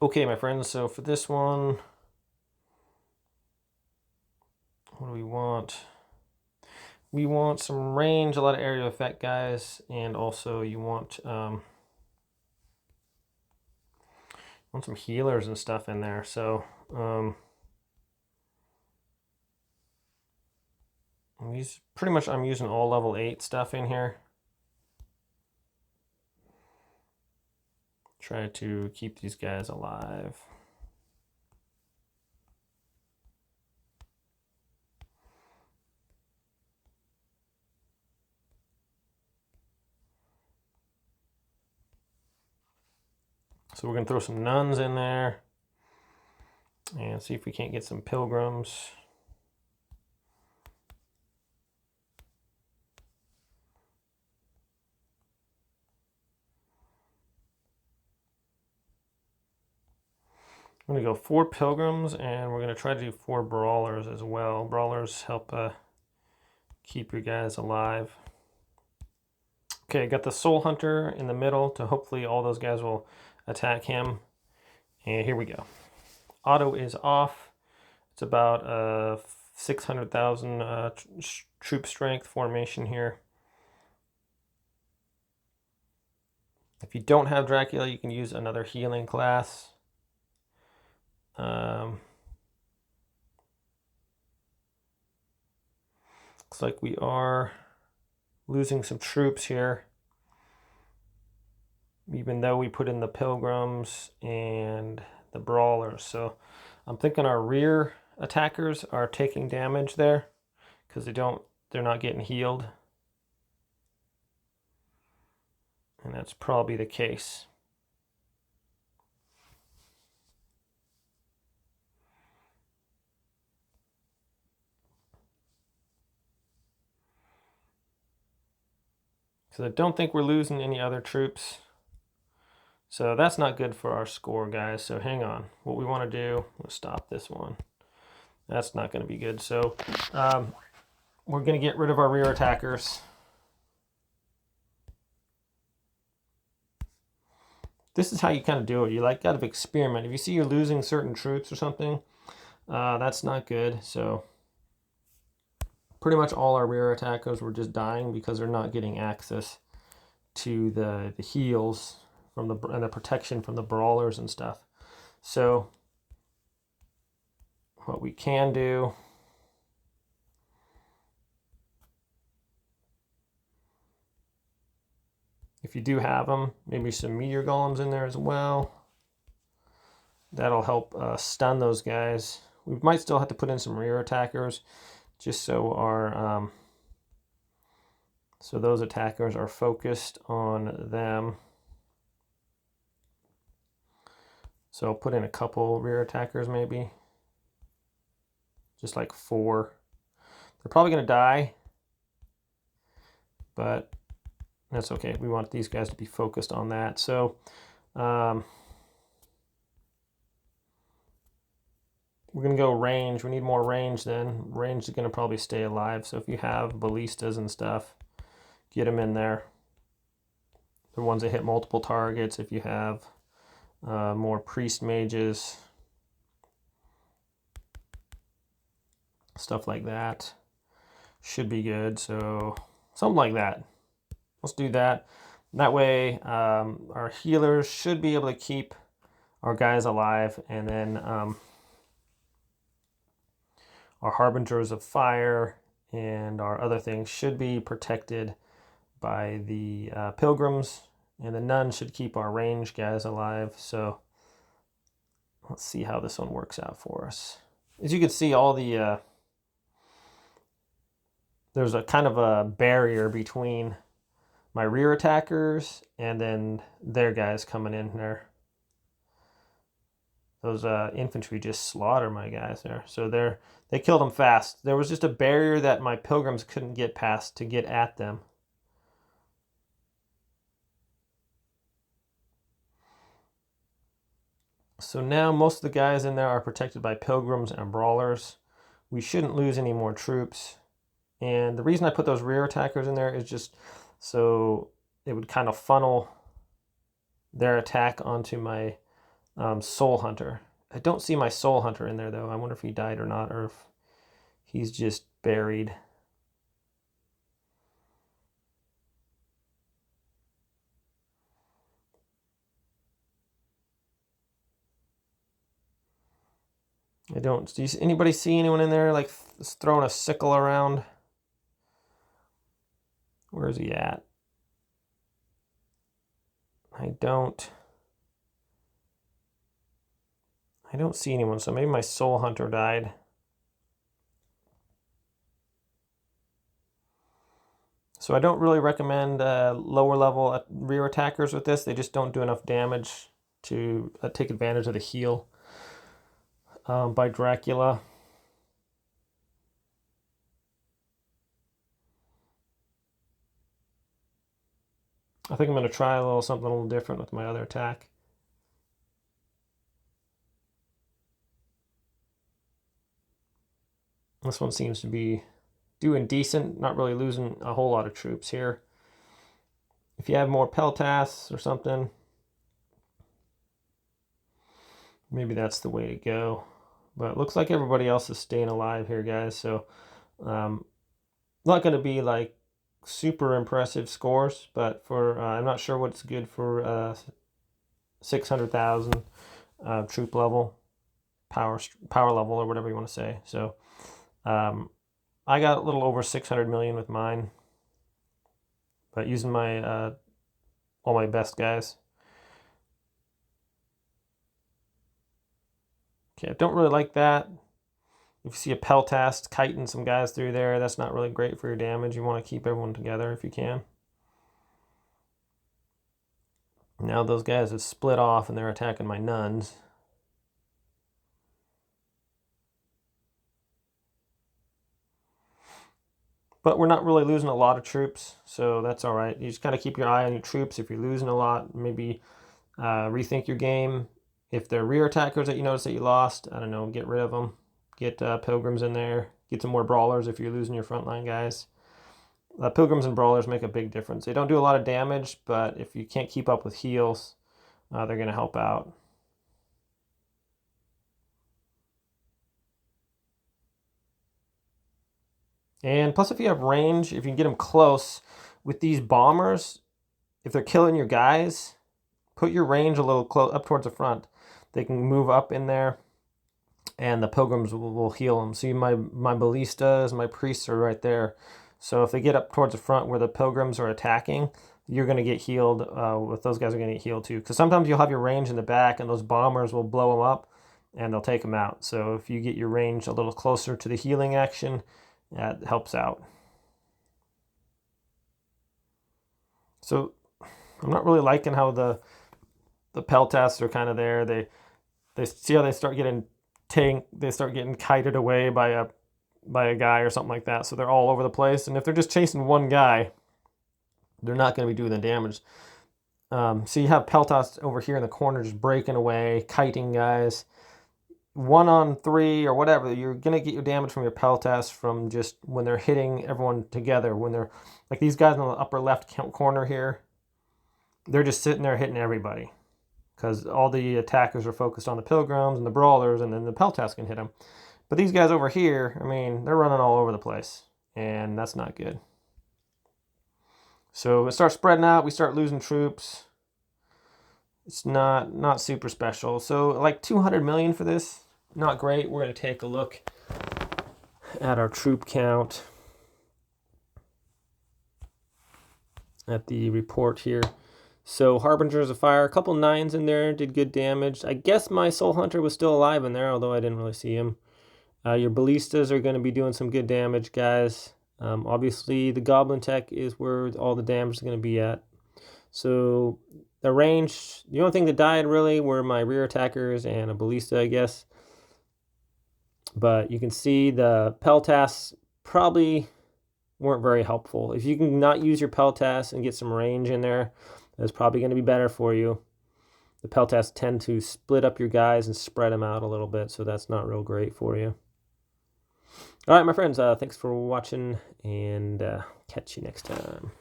Okay, my friends, so for this one, what do we want? We want some range, a lot of area effect guys, and also you want some healers and stuff in there. So pretty much I'm using all level 8 stuff in here. Try to keep these guys alive. So we're going to throw some nuns in there and see if we can't get some pilgrims. I'm going to go 4 pilgrims, and we're going to try to do 4 brawlers as well. Brawlers help keep your guys alive. Okay, I got the soul hunter in the middle to hopefully all those guys will attack him. And here we go. Auto is off. It's about 600,000 troop strength formation here. If you don't have Dracula, you can use another healing class. Looks like we are losing some troops here, even though we put in the pilgrims and the brawlers. So I'm thinking our rear attackers are taking damage there because they're not getting healed. And that's probably the case. So I don't think we're losing any other troops. So that's not good for our score, guys. So hang on. What we want to do, let's stop this one. That's not going to be good. So we're going to get rid of our rear attackers. This is how you kind of do it. You got to experiment. If you see you're losing certain troops or something, that's not good. So pretty much all our rear attackers were just dying because they're not getting access to the heals from and the protection from the brawlers and stuff. So what we can do, if you do have them, maybe some meteor golems in there as well. That'll help stun those guys. We might still have to put in some rear attackers just so our so those attackers are focused on them. So I'll put in a couple rear attackers maybe. Just like 4. They're probably going to die, but that's okay. We want these guys to be focused on that. So we're going to go range. We need more range then. Range is going to probably stay alive. So if you have ballistas and stuff, get them in there. The ones that hit multiple targets. If you have more priest mages, stuff like that, should be good. So something like that. Let's do that. That way our healers should be able to keep our guys alive, and then our harbingers of fire and our other things should be protected by the pilgrims, and the nuns should keep our range guys alive. So let's see how this one works out for us. As you can see, all the there's a kind of a barrier between my rear attackers and then their guys coming in there. Those infantry just slaughter my guys there. So they killed them fast. There was just a barrier that my pilgrims couldn't get past to get at them. So now most of the guys in there are protected by pilgrims and brawlers. We shouldn't lose any more troops. And the reason I put those rear attackers in there is just so it would kind of funnel their attack onto my Soul Hunter. I don't see my Soul Hunter in there, though. I wonder if he died or not, or if he's just buried. I don't. Do you see, anybody see anyone in there like throwing a sickle around? Where is he at? I don't see anyone, so maybe my Soul Hunter died. So I don't really recommend lower level rear attackers with this. They just don't do enough damage to take advantage of the heal by Dracula. I think I'm going to try something a little different with my other attack. This one seems to be doing decent, not really losing a whole lot of troops here. If you have more peltasts or something, maybe that's the way to go. But it looks like everybody else is staying alive here, guys. So not going to be like super impressive scores, but for I'm not sure what's good for 600,000 troop level, power level, or whatever you want to say. So I got a little over 600 million with mine, but using my all my best guys. Okay, I don't really like that. If you see a peltast kiting some guys through there, that's not really great for your damage. You want to keep everyone together if you can. Now those guys have split off and they're attacking my nuns. But we're not really losing a lot of troops, so that's all right. You just kind of keep your eye on your troops. If you're losing a lot, maybe rethink your game. If they're rear attackers that you notice that you lost, I don't know, get rid of them. Get pilgrims in there. Get some more brawlers if you're losing your frontline guys. Pilgrims and brawlers make a big difference. They don't do a lot of damage, but if you can't keep up with heals, they're going to help out. And plus, if you have range, if you can get them close with these bombers, if they're killing your guys, put your range a little close up towards the front. They can move up in there, and the pilgrims will heal them. See, my ballistas, my priests are right there. So if they get up towards the front where the pilgrims are attacking, you're going to get healed. With those guys are going to get healed too. Because sometimes you'll have your range in the back, and those bombers will blow them up, and they'll take them out. So if you get your range a little closer to the healing action, that helps out. So I'm not really liking how the peltasts are kind of there. They see how they start getting kited away by a guy or something like that. So they're all over the place. And if they're just chasing one guy, they're not going to be doing the damage. So you have peltasts over here in the corner just breaking away, kiting guys. 1-on-3 or whatever, you're going to get your damage from your peltasts from just when they're hitting everyone together. When they're like these guys in the upper left corner here, they're just sitting there hitting everybody because all the attackers are focused on the pilgrims and the brawlers, and then the peltasts can hit them. But these guys over here, I mean, they're running all over the place, and that's not good. So it starts spreading out. We start losing troops. It's not super special. So like 200 million for this, not great. We're going to take a look at our troop count at the report here. So Harbingers of Fire, a couple 9s in there, did good damage. I guess my Soul Hunter was still alive in there, although I didn't really see him. Your ballistas are going to be doing some good damage, guys. Obviously, the Goblin Tech is where all the damage is going to be at. So the range, the only thing that died really were my rear attackers and a ballista, I guess. But you can see the peltasts probably weren't very helpful. If you can not use your peltasts and get some range in there, that's probably going to be better for you. The peltasts tend to split up your guys and spread them out a little bit, so that's not real great for you. All right, my friends, thanks for watching, and catch you next time.